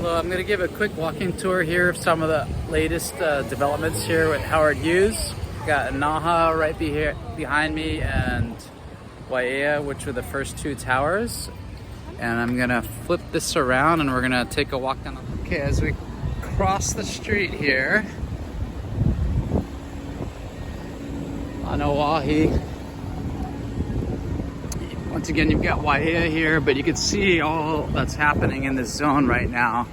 Hello, I'm going to give a quick walking tour here of some of the latest developments here with Howard Hughes. Got Anaha right behind me and Waiea, which were the first two towers. And I'm going to flip this around and we're going to take a walk down the... Okay, as we cross the street here on Aalii. Once again, you've got Waiea here, but you can see all that's happening in this zone right now.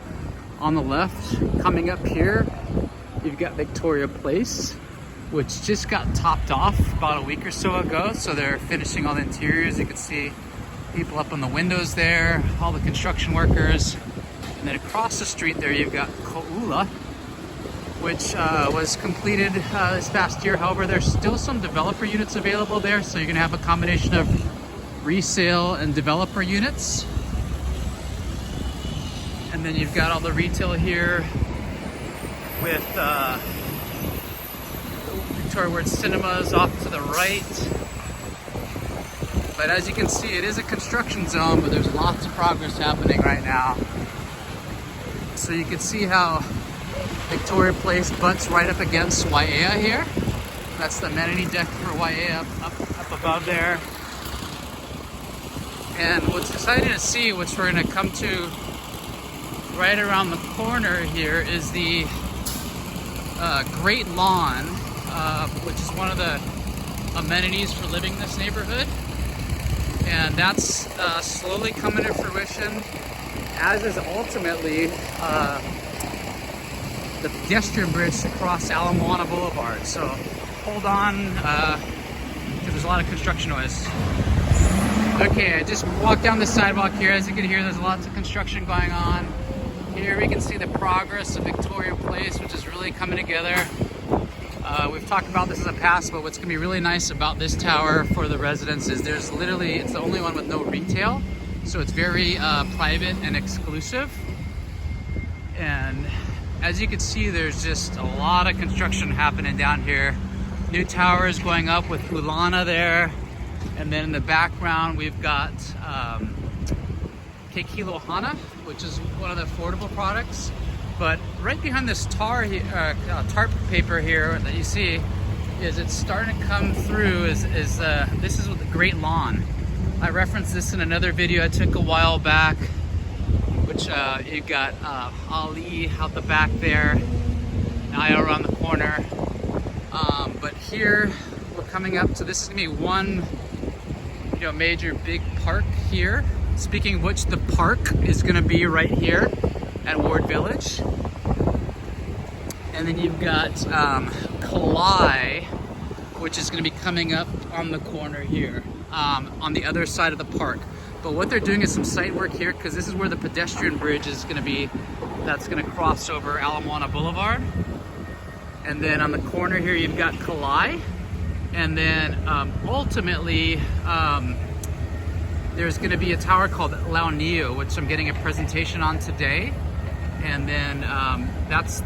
On the left, coming up here, you've got Victoria Place, which just got topped off about a week or so ago. So they're finishing all the interiors. You can see people up on the windows there, all the construction workers. And then across the street there, you've got Koula, which was completed this past year. However, there's still some developer units available there. So you're gonna have a combination of resale and developer units. And then you've got all the retail here with Victoria Ward Cinemas off to the right. But as you can see, it is a construction zone, but there's lots of progress happening right now. So you can see how Victoria Place butts right up against Waiea here. That's the amenity deck for Waiea up above there. And what's exciting to see, which we're going to come to right around the corner here, is the Great Lawn, which is one of the amenities for living in this neighborhood. And that's slowly coming to fruition, as is ultimately the pedestrian bridge to cross Moana Boulevard. So hold on, because there's a lot of construction noise. Okay, I just walked down the sidewalk here. As you can hear, there's lots of construction going on. Here we can see the progress of Victoria Place, which is really coming together. We've talked about this in the past, but what's gonna be really nice about this tower for the residents is it's the only one with no retail. So it's very private and exclusive. And as you can see, there's just a lot of construction happening down here. New towers going up with Moana there. And then in the background, we've got Hana, which is one of the affordable products. But right behind this tarp paper here that you see, it's starting to come through. This is the Great Lawn. I referenced this in another video I took a while back, which you've got Aalii out the back there, Anaha around the corner. But here we're coming up to, this is gonna be one major big park here. Speaking of which, the park is going to be right here at Ward Village. And then you've got Koula, which is going to be coming up on the corner here, on the other side of the park. But what they're doing is some site work here, because this is where the pedestrian bridge is going to be, that's going to cross over Moana Boulevard. And then on the corner here, you've got Koula. And then ultimately, there's going to be a tower called Launiu, which I'm getting a presentation on today. And then that's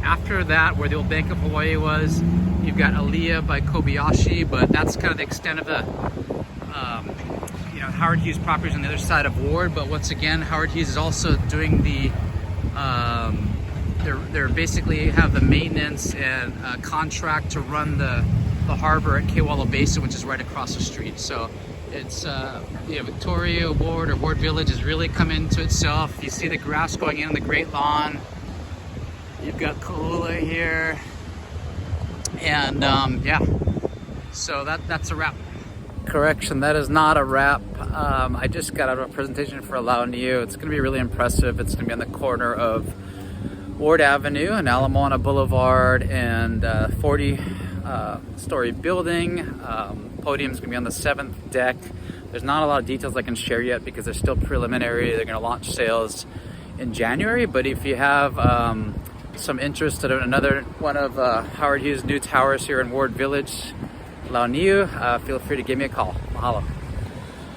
after that, where the old Bank of Hawaii was, you've got Alia by Kobayashi, but that's kind of the extent of the Howard Hughes properties on the other side of Ward. But once again, Howard Hughes is also doing the they're basically have the maintenance and contract to run the harbor at Kewalo Basin, which is right across the street. So it's Victoria Ward or Ward Village is really coming into itself. You see the grass going in the Great Lawn. You've got Koula here, and yeah. So that's a wrap. Correction, that is not a wrap. I just got out of a presentation for Launiu. It's going to be really impressive. It's going to be on the corner of Ward Avenue and Moana Boulevard, and 40-story building. Podium's gonna be on the 7th deck. There's not a lot of details I can share yet because they're still preliminary. They're gonna launch sales in January, but if you have some interest in another one of Howard Hughes' new towers here in Ward Village, Launiu, feel free to give me a call. Mahalo.